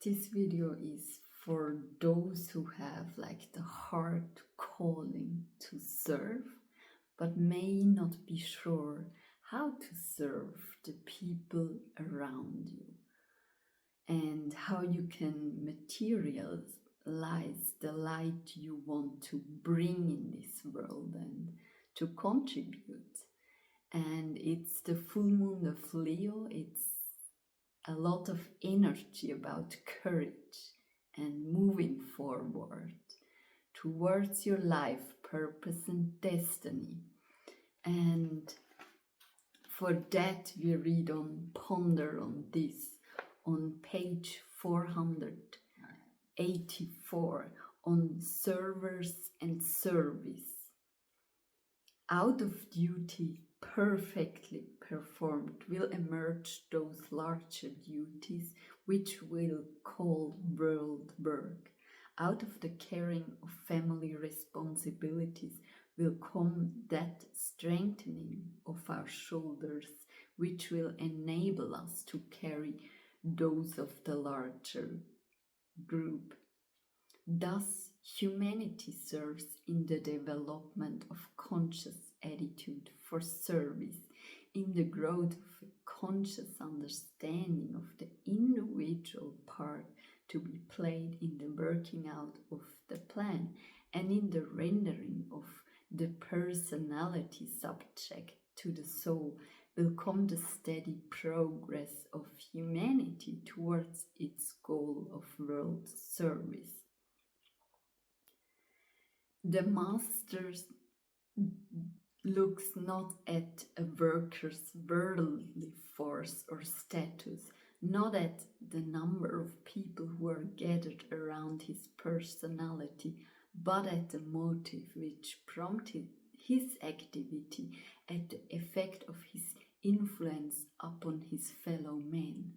This video is for those who have like the heart calling to serve, but may not be sure how to serve the people around you, and how you can materialize the light you want to bring in this world and to contribute. And it's the full moon of Leo. It's a lot of energy about courage and moving forward towards your life purpose and destiny. And for that we read on Ponder on this on page 484 on servers and service. Out of duty perfectly performed will emerge those larger duties which we'll call world work. Out of the carrying of family responsibilities will come that strengthening of our shoulders which will enable us to carry those of the larger group. Thus, humanity serves in the development of conscious attitude for service, in the growth of a conscious understanding of the individual part to be played in the working out of the plan, and in the rendering of the personality subject to the soul will come the steady progress of humanity towards its goal of world service. The Master looks not at a worker's worldly force or status, not at the number of people who are gathered around his personality, but at the motive which prompted his activity, at the effect of his influence upon his fellow men.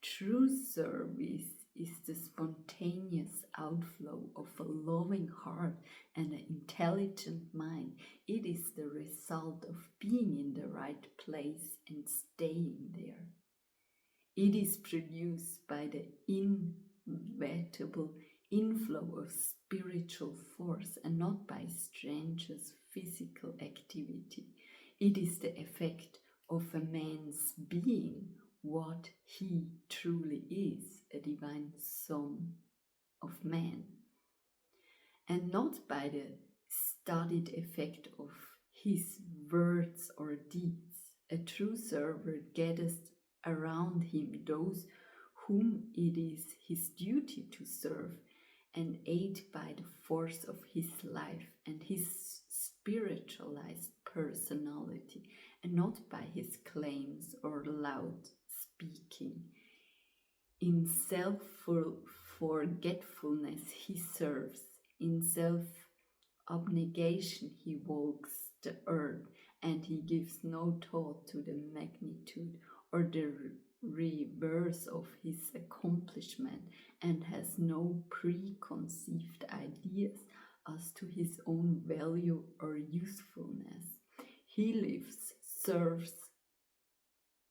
True service is the spontaneous outflow of a loving heart and an intelligent mind. It is the result of being in the right place and staying there. It is produced by the inevitable inflow of spiritual force and not by strangers' physical activity. It is the effect of a man's being, what he truly is, a divine son of man, and not by the studied effect of his words or deeds. A true server gathers around him those whom it is his duty to serve, and aid by the force of his life and his spiritualized personality, and not by his claims or loud speaking. In self-forgetfulness he serves, in self-abnegation he walks the earth, and he gives no thought to the magnitude or the reverse of his accomplishment, and has no preconceived ideas as to his own value or usefulness. He lives, serves,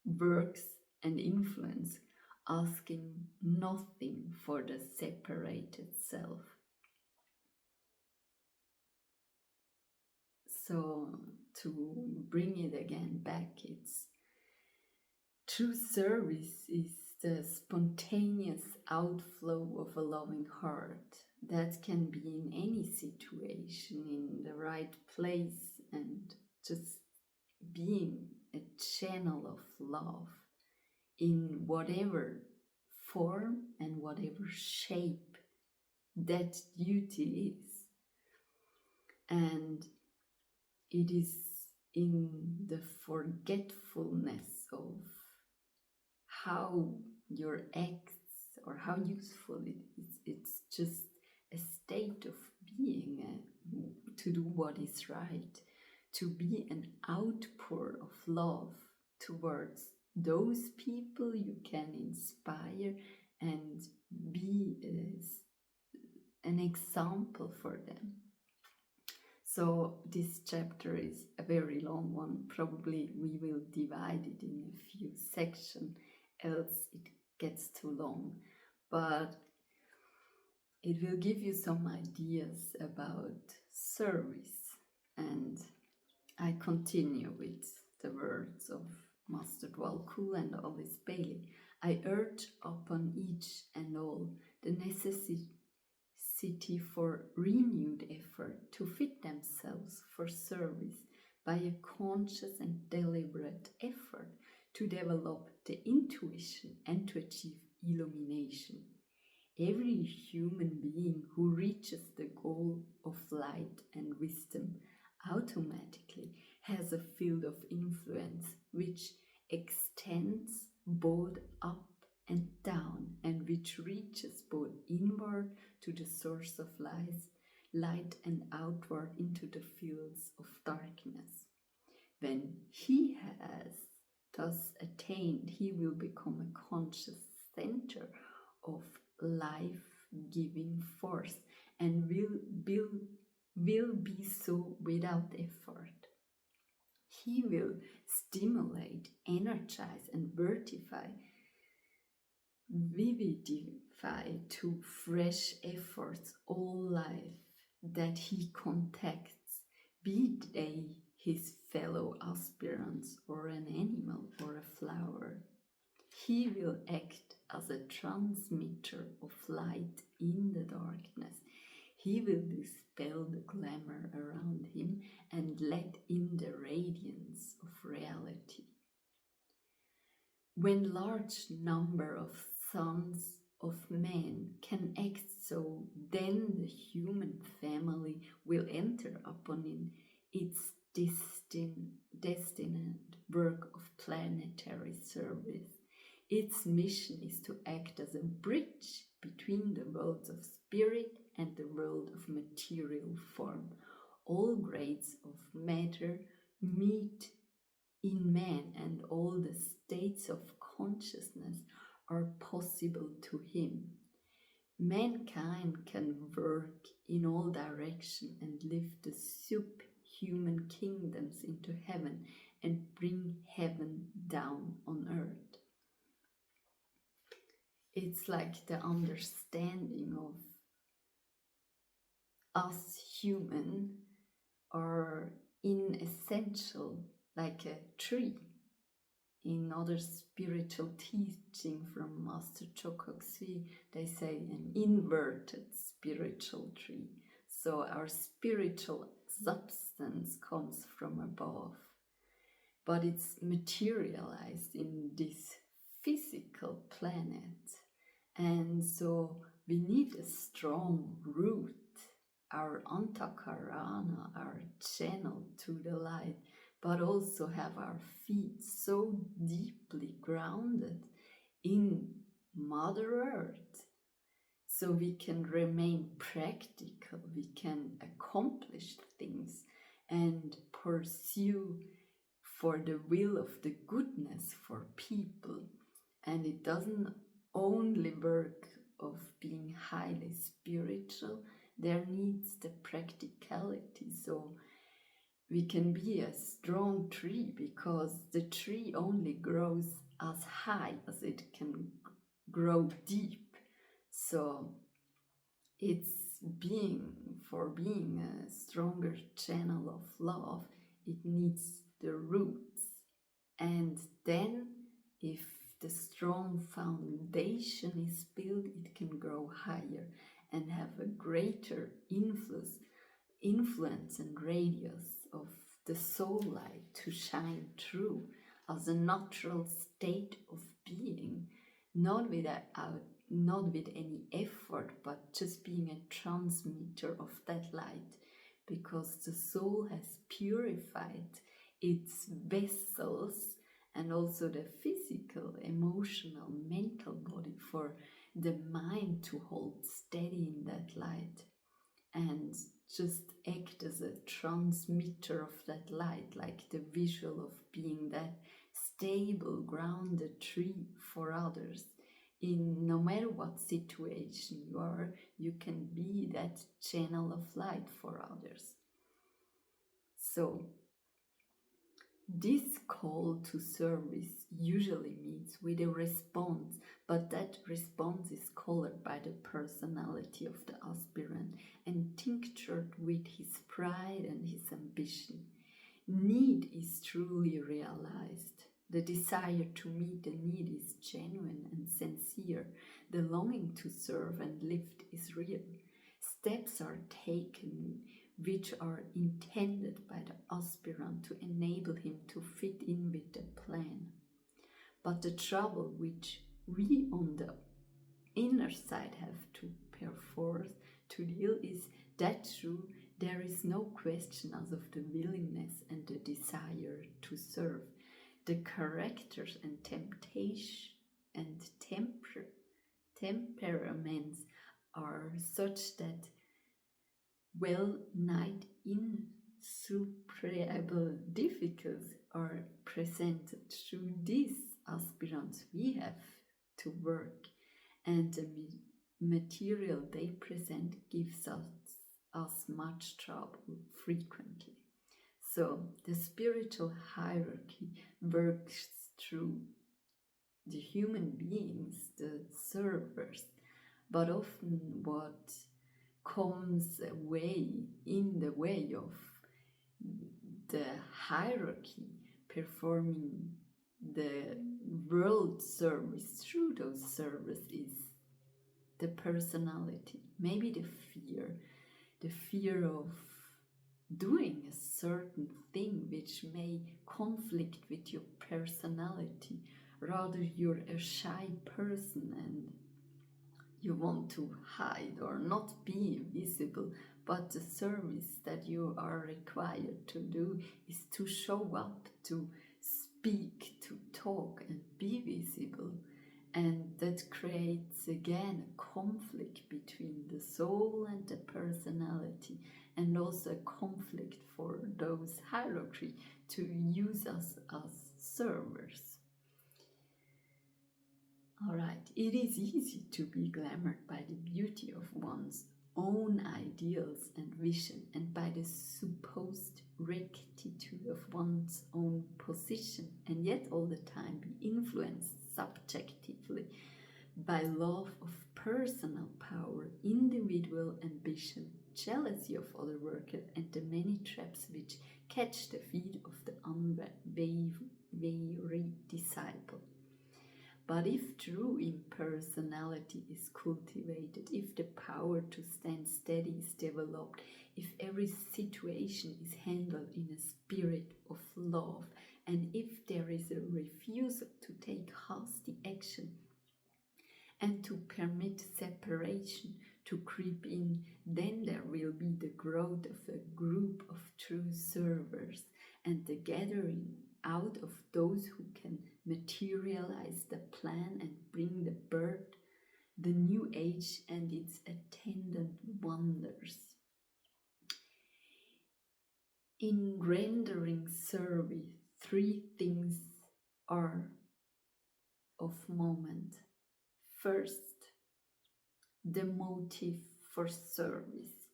works, and influence, asking nothing for the separated self. So, to bring it again back, it's true service is the spontaneous outflow of a loving heart that can be in any situation, in the right place, and just being a channel of love in whatever form and whatever shape that duty is. And it is in the forgetfulness of how your acts or how useful it is. It's just a state of being, to do what is right, to be an outpour of love towards those people you can inspire and be an example for them. So this chapter is a very long one. Probably we will divide it in a few sections, else it gets too long. but it will give you some ideas about service. And I continue with the words of Master Djwhal Khul and Alice Bailey. I urge upon each and all the necessity for renewed effort to fit themselves for service by a conscious and deliberate effort to develop the intuition and to achieve illumination. Every human being who reaches the goal of light and wisdom automatically has a field of influence which extends both up and down and which reaches both inward to the source of light and outward into the fields of darkness. When he has thus attained, he will become a conscious center of life-giving force and will be so without effort. He will stimulate, energize, and vivify to fresh efforts all life that he contacts, be they his fellow aspirants or an animal or a flower. He will act as a transmitter of light in the darkness. He will dispel the glamour around him and let in the radiance of reality. When large number of sons of men can act so, then the human family will enter upon its destined work of planetary service. Its mission is to act as a bridge between the worlds of spirit and the world of material form. All grades of matter meet in man, and all the states of consciousness are possible to him. Mankind can work in all directions and lift the subhuman kingdoms into heaven and bring heaven down on earth. It's like the understanding of us human are in essential like a tree. In other spiritual teaching from Master Choco Xui, they say an inverted spiritual tree. So our spiritual substance comes from above, but it's materialized in this physical planet. And so we need a strong root, our antakarana, our channel to the light, but also have our feet so deeply grounded in Mother Earth, so we can remain practical, we can accomplish things and pursue for the will of the goodness for people. And it doesn't only work of being highly spiritual, there needs the practicality. So we can be a strong tree because the tree only grows as high as it can grow deep. So it's for being a stronger channel of love, it needs the roots. And then if the strong foundation is built, it can grow higher and have a greater influence and radius of the soul light to shine through as a natural state of being, not with any effort, but just being a transmitter of that light, because the soul has purified its vessels and also the physical, emotional, mental body for the mind to hold steady in that light and just act as a transmitter of that light, like the visual of being that stable, grounded tree for others. In no matter what situation you are, you can be that channel of light for others. So This call to service usually meets with a response, but that response is colored by the personality of the aspirant and tinctured with his pride and his ambition. Need is truly realized. The desire to meet the need is genuine and sincere. The longing to serve and lift is real. Steps are taken which are intended by the aspirant to enable him to fit in with the plan. But the trouble which we on the inner side have to perforce to deal is that true, there is no question as of the willingness and the desire to serve. The characters and temptation and temperaments are such that well-nigh insuperable difficulties are presented through these aspirants we have to work, and the material they present gives us much trouble frequently. So the spiritual hierarchy works through the human beings, the servers, but often what comes in the way of the hierarchy performing the world service through those servers is the personality, maybe the fear of doing a certain thing which may conflict with your personality. Rather, you're a shy person and you want to hide or not be visible, but the service that you are required to do is to show up, to speak, to talk and be visible. And that creates again a conflict between the soul and the personality, and also a conflict for those hierarchy to use us as servers. Alright, it is easy to be glamored by the beauty of one's own ideals and vision, and by the supposed rectitude of one's own position, and yet all the time be influenced subjectively by love of personal power, individual ambition, jealousy of other workers, and the many traps which catch the feet of the unwary disciple. But if true impersonality is cultivated, if the power to stand steady is developed, if every situation is handled in a spirit of love, and if there is a refusal to take hasty action and to permit separation to creep in, then there will be the growth of a group of true servers and the gathering out of those who can materialize the plan and bring the birth, the new age and its attendant wonders. In rendering service, three things are of moment. First, the motive for service.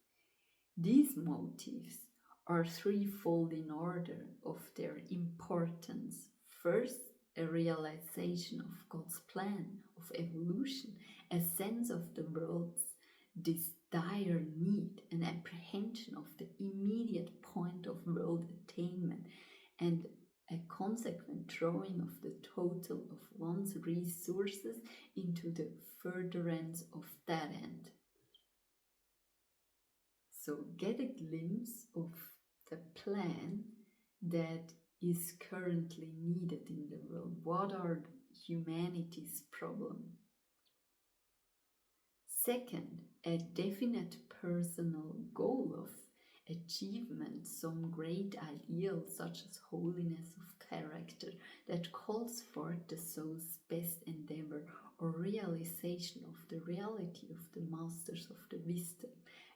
These motives are threefold in order of their importance. First, a realization of God's plan of evolution, a sense of the world's this dire need, an apprehension of the immediate point of world attainment, and a consequent drawing of the total of one's resources into the furtherance of that end. So get a glimpse of the plan that is currently needed in the world. What are humanity's problems? Second, a definite personal goal of achievement, some great ideal such as holiness of character that calls forth the soul's best endeavor, or realization of the reality of the masters of the wisdom,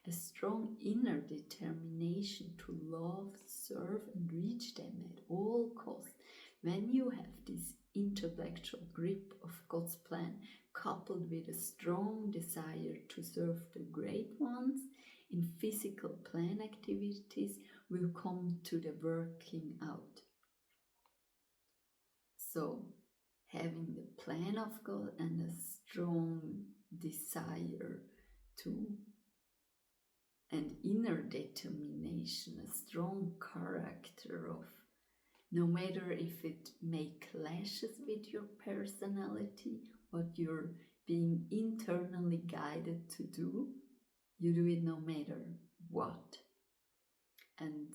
a strong inner determination to love, serve and reach them at all costs. When you have this intellectual grip of God's plan, coupled with a strong desire to serve the great ones in physical plan activities, will come to the working out. So, having the plan of God and a strong desire to, an inner determination, a strong character of, no matter if it may clashes with your personality, what you're being internally guided to do, you do it no matter what. And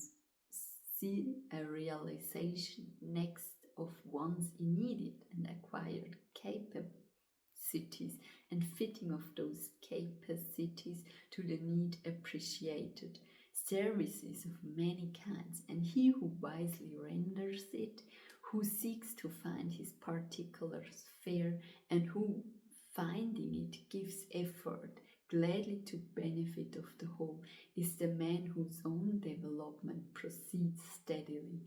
see a realization next of one's immediate and acquired capacities and fitting of those capacities to the need appreciated services of many kinds, and he who wisely renders it, who seeks to find his particular sphere, and who, finding it, gives effort gladly to benefit of the whole, is the man whose own development proceeds steadily,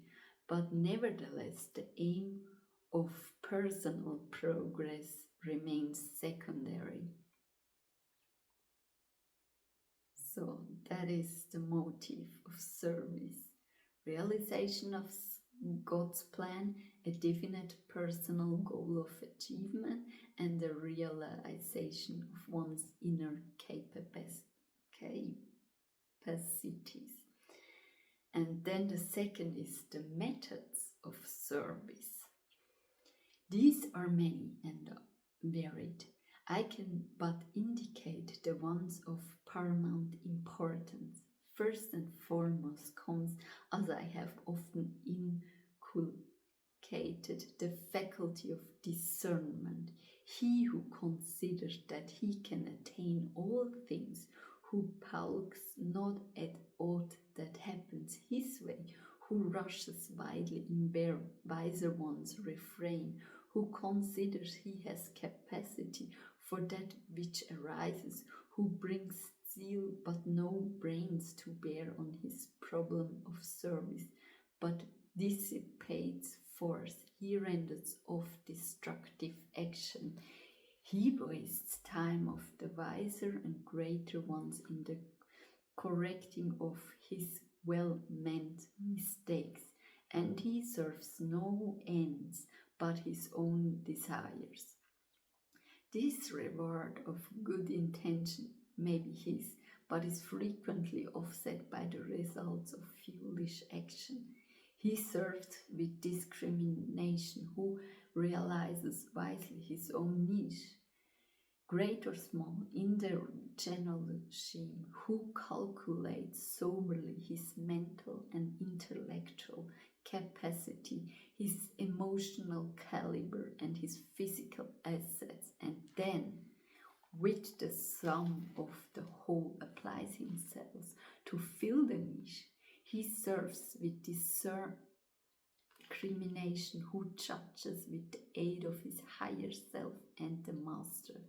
but nevertheless the aim of personal progress remains secondary. So that is the motive of service. Realization of God's plan, a definite personal goal of achievement, and the realization of one's inner capacities. And then the second is the methods of service. These are many and varied. I can but indicate the ones of paramount importance. First and foremost comes, as I have often inculcated, the faculty of discernment. He who considers that he can attain all things, who palks not at aught that happens his way, who rushes widely in wiser one's refrain, who considers he has capacity for that which arises, who brings zeal but no brains to bear on his problem of service, but dissipates force, he renders off destructive action. He wastes time of the wiser and greater ones in the correcting of his well-meant mistakes, and he serves no ends but his own desires. This reward of good intention may be his, but is frequently offset by the results of foolish action. He serves with discrimination, who realizes wisely his own niche, great or small, in the general scheme, who calculates soberly his mental and intellectual capacity, his emotional caliber, and his physical assets, and then, with the sum of the whole, applies himself to fill the niche. He serves with discrimination, who judges with the aid of his higher self and the master.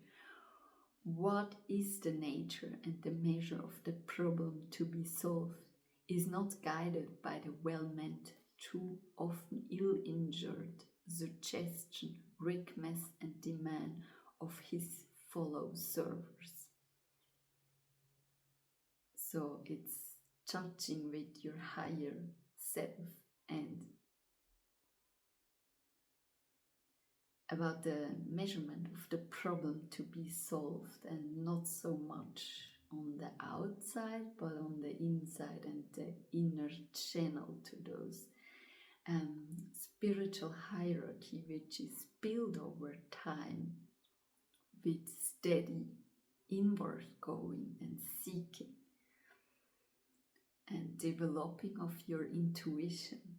What is the nature and the measure of the problem to be solved is not guided by the well-meant, too often ill-injured suggestion, request and demand of his fellow servers. So it's judging with your higher self and about the measurement of the problem to be solved, and not so much on the outside but on the inside and the inner channel to those spiritual hierarchy which is built over time with steady inward going and seeking and developing of your intuition.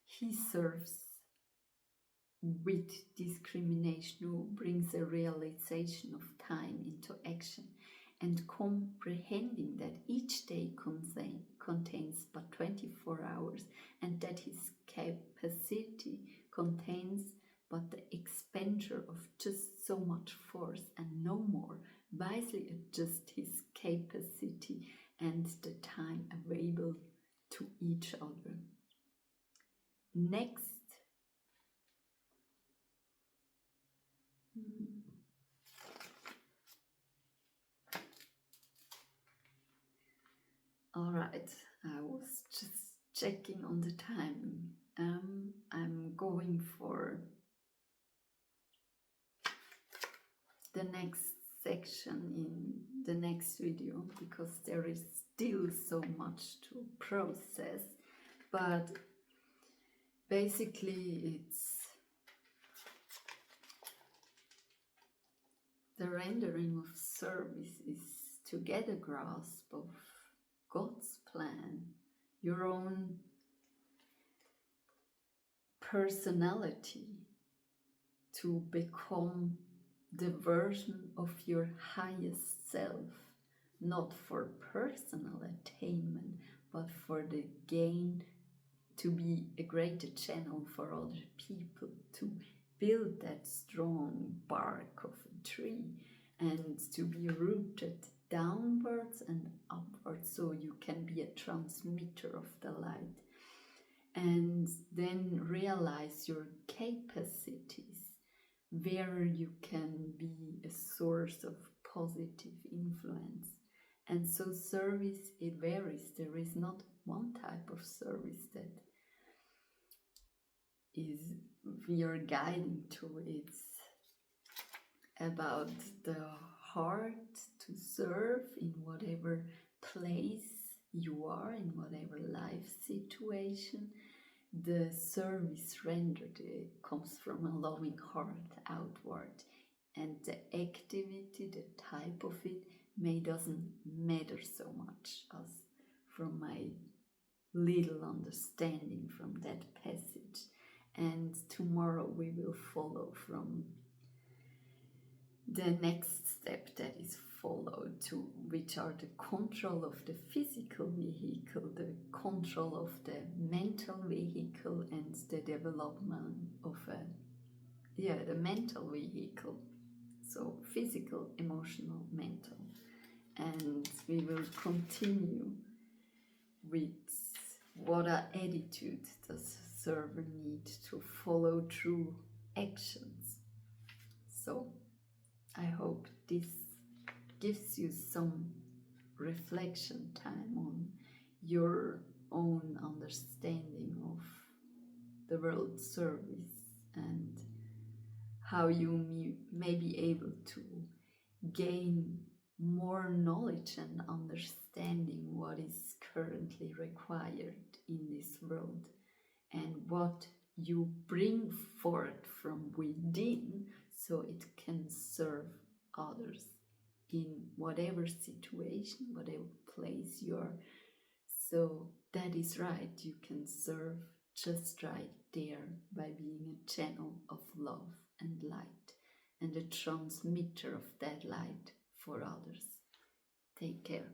He serves with discrimination, who brings a realization of time into action, and comprehending that each day contains but 24 hours, and that his capacity contains but the expenditure of just so much force and no more, wisely adjust his capacity and the time available to each other. Next, all right, I was just checking on the timing. I'm going for the next section in the next video because there is still so much to process, but basically it's the rendering of service is to get a grasp of God's plan, your own personality, to become the version of your highest self, not for personal attainment, but for the gain to be a greater channel for other people, to build that strong bark of a tree and to be rooted downwards and upwards so you can be a transmitter of the light, and then realize your capacities where you can be a source of positive influence. And so service, it varies. There is not one type of service that is we are guiding to. It's about the heart to serve in whatever place you are, in whatever life situation. The service rendered comes from a loving heart outward, and the activity, the type of it, doesn't matter so much, as from my little understanding from that passage. And tomorrow we will follow from the next step that is followed, to which are the control of the physical vehicle, the control of the mental vehicle, and the development of the mental vehicle. So physical, emotional, mental. And we will continue with what attitude does a server need to follow through actions. So I hope this gives you some reflection time on your own understanding of the world service and how you may be able to gain more knowledge and understanding what is currently required in this world and what you bring forth from within so it can serve others in whatever situation, whatever place you are. So that is right, you can serve just right there by being a channel of love and light and a transmitter of that light for others. Take care.